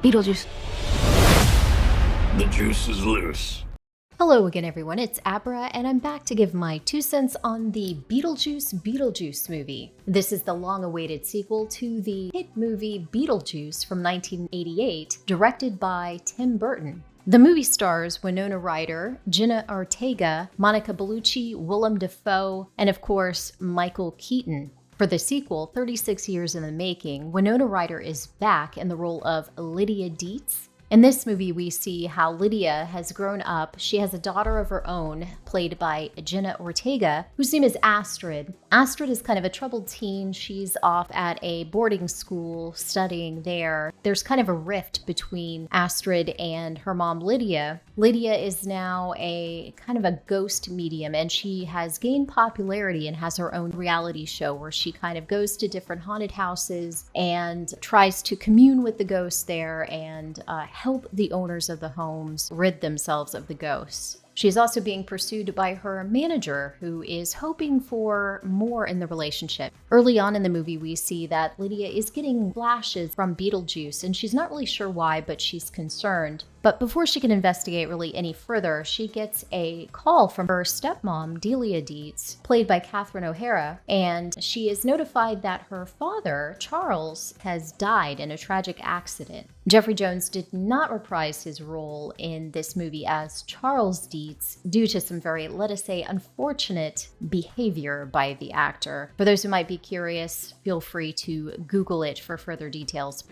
Beetlejuice. The juice is loose. Hello again, everyone. It's Abra, and I'm back to give my 2 cents on the Beetlejuice movie. This is the long-awaited sequel to the hit movie Beetlejuice from 1988, directed by Tim Burton. The movie stars Winona Ryder, Jenna Ortega, Monica Bellucci, Willem Dafoe, and of course, Michael Keaton. For the sequel, 36 years in the making, Winona Ryder is back in the role of Lydia Dietz. In this movie, we see how Lydia has grown up. She has a daughter of her own, played by Jenna Ortega, whose name is Astrid. Astrid is kind of a troubled teen. She's off at a boarding school studying there. There's kind of a rift between Astrid and her mom, Lydia. Lydia is now a kind of a ghost medium, and she has gained popularity and has her own reality show where she kind of goes to different haunted houses and tries to commune with the ghosts there and help the owners of the homes rid themselves of the ghosts. She is also being pursued by her manager, who is hoping for more in the relationship. Early on in the movie, we see that Lydia is getting flashes from Beetlejuice, and she's not really sure why, but she's concerned. But before she can investigate really any further, she gets a call from her stepmom, Delia Dietz, played by Catherine O'Hara, and she is notified that her father, Charles, has died in a tragic accident. Jeffrey Jones did not reprise his role in this movie as Charles Dietz due to some very, let us say, unfortunate behavior by the actor. For those who might be curious, feel free to Google it for further details.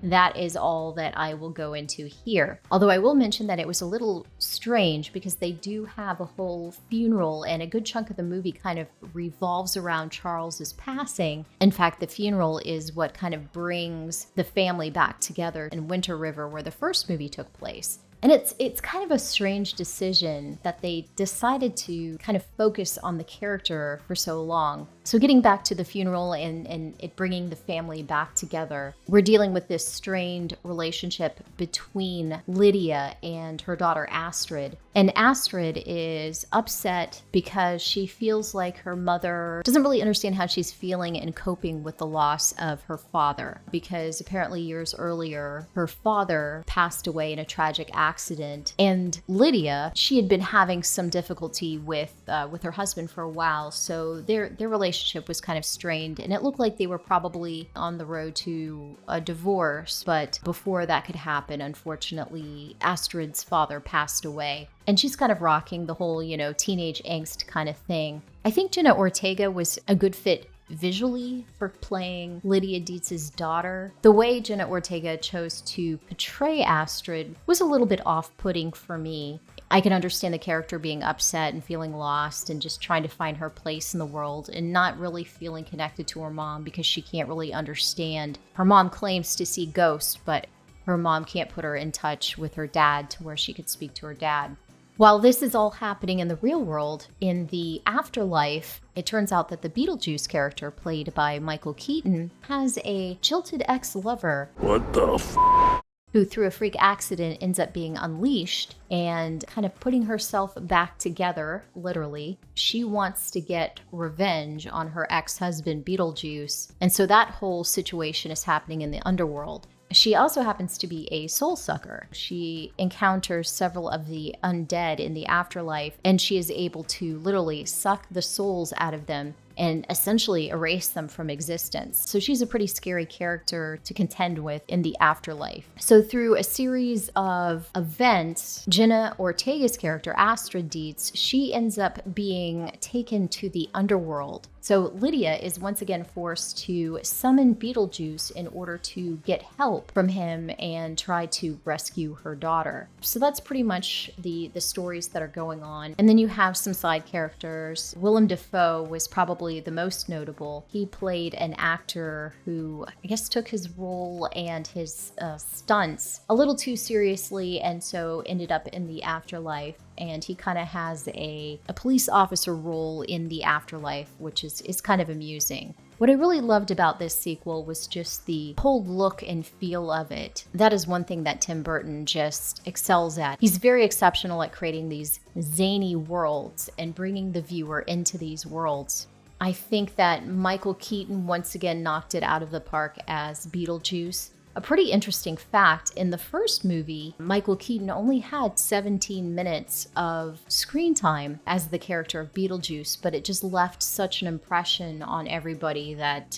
That is all that I will go into here. Although I will mention that it was a little strange because they do have a whole funeral, and a good chunk of the movie kind of revolves around Charles's passing. In fact, the funeral is what kind of brings the family back together in Winter River, where the first movie took place. And it's kind of a strange decision that they decided to kind of focus on the character for so long. So getting back to the funeral and it bringing the family back together, we're dealing with this strained relationship between Lydia and her daughter Astrid. And Astrid is upset because she feels like her mother doesn't really understand how she's feeling and coping with the loss of her father. Because apparently years earlier, her father passed away in a tragic accident. And Lydia, she had been having some difficulty with her husband for a while. So their relationship was kind of strained, and it looked like they were probably on the road to a divorce. But before that could happen, unfortunately, Astrid's father passed away. And she's kind of rocking the whole, teenage angst kind of thing. I think Jenna Ortega was a good fit visually for playing Lydia Dietz's daughter. The way Jenna Ortega chose to portray Astrid was a little bit off-putting for me. I can understand the character being upset and feeling lost and just trying to find her place in the world and not really feeling connected to her mom because she can't really understand. Her mom claims to see ghosts, but her mom can't put her in touch with her dad to where she could speak to her dad. While this is all happening in the real world, in the afterlife, it turns out that the Beetlejuice character, played by Michael Keaton, has a jilted ex-lover. What the who through a freak accident ends up being unleashed and kind of putting herself back together, literally. She wants to get revenge on her ex-husband, Beetlejuice. And so that whole situation is happening in the underworld. She also happens to be a soul sucker. She encounters several of the undead in the afterlife, and she is able to literally suck the souls out of them and essentially erase them from existence. So she's a pretty scary character to contend with in the afterlife. So through a series of events, Jenna Ortega's character, Astrid Dietz, she ends up being taken to the underworld. So Lydia is once again forced to summon Beetlejuice in order to get help from him and try to rescue her daughter. So that's pretty much the stories that are going on. And then you have some side characters. Willem Dafoe was probably the most notable. He played an actor who, I guess, took his role and his stunts a little too seriously, and so ended up in the afterlife. And he kind of has a police officer role in the afterlife, which is kind of amusing. What I really loved about this sequel was just the whole look and feel of it. That is one thing that Tim Burton just excels at. He's very exceptional at creating these zany worlds and bringing the viewer into these worlds. I think that Michael Keaton once again knocked it out of the park as Beetlejuice. A pretty interesting fact, in the first movie, Michael Keaton only had 17 minutes of screen time as the character of Beetlejuice, but it just left such an impression on everybody that,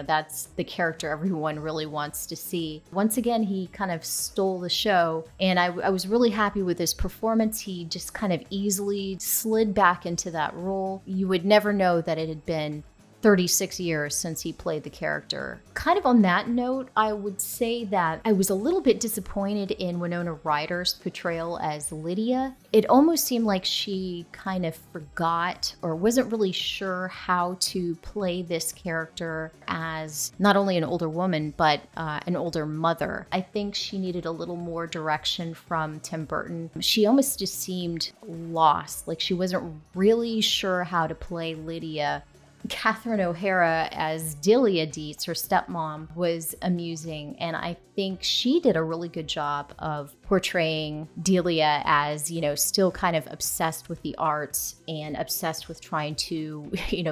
that's the character everyone really wants to see. Once again, he kind of stole the show, and I was really happy with his performance. He just kind of easily slid back into that role. You would never know that it had been 36 years since he played the character. Kind of on that note, I would say that I was a little bit disappointed in Winona Ryder's portrayal as Lydia. It almost seemed like she kind of forgot or wasn't really sure how to play this character as not only an older woman, but an older mother. I think she needed a little more direction from Tim Burton. She almost just seemed lost, like she wasn't really sure how to play Lydia. Catherine O'Hara as Delia Dietz, her stepmom, was amusing, and I think she did a really good job of portraying Delia as, still kind of obsessed with the arts and obsessed with trying to,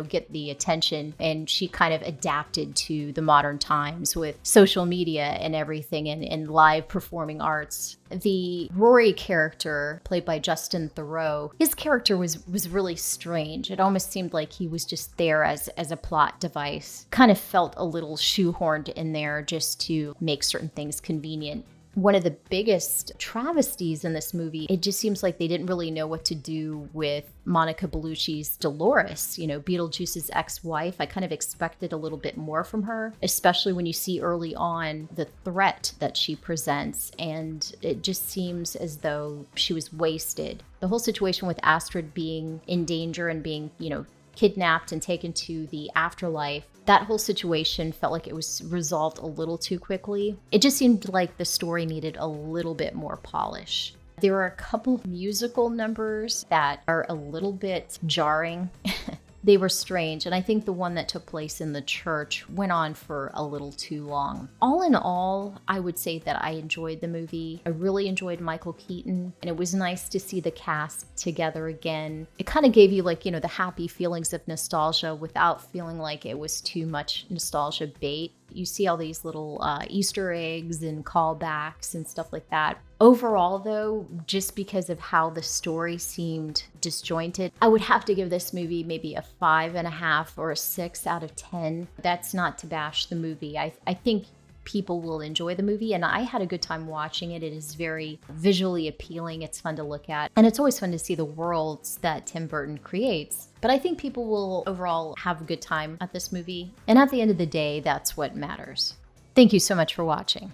get the attention, and she kind of adapted to the modern times with social media and everything and live performing arts. The Rory character, played by Justin Theroux, his character was really strange. It almost seemed like he was just there as a plot device. Kind of felt a little shoehorned in there just to make certain things convenient. One of the biggest travesties in this movie, it just seems like they didn't really know what to do with Monica Bellucci's Dolores, Beetlejuice's ex-wife. I kind of expected a little bit more from her, especially when you see early on the threat that she presents, and it just seems as though she was wasted. The whole situation with Astrid being in danger and being, kidnapped and taken to the afterlife, that whole situation felt like it was resolved a little too quickly. It just seemed like the story needed a little bit more polish. There are a couple musical numbers that are a little bit jarring. They were strange, and I think the one that took place in the church went on for a little too long. All in all, I would say that I enjoyed the movie. I really enjoyed Michael Keaton, and it was nice to see the cast together again. It kind of gave you the happy feelings of nostalgia without feeling like it was too much nostalgia bait. You see all these little Easter eggs and callbacks and stuff like that. Overall, though, just because of how the story seemed disjointed, I would have to give this movie maybe a 5.5 or a 6 out of 10. That's not to bash the movie. I think people will enjoy the movie, and I had a good time watching it. It is very visually appealing. It's fun to look at, and it's always fun to see the worlds that Tim Burton creates. But I think people will overall have a good time at this movie, and at the end of the day, that's what matters. Thank you so much for watching.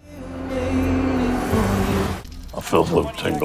I felt a tingle.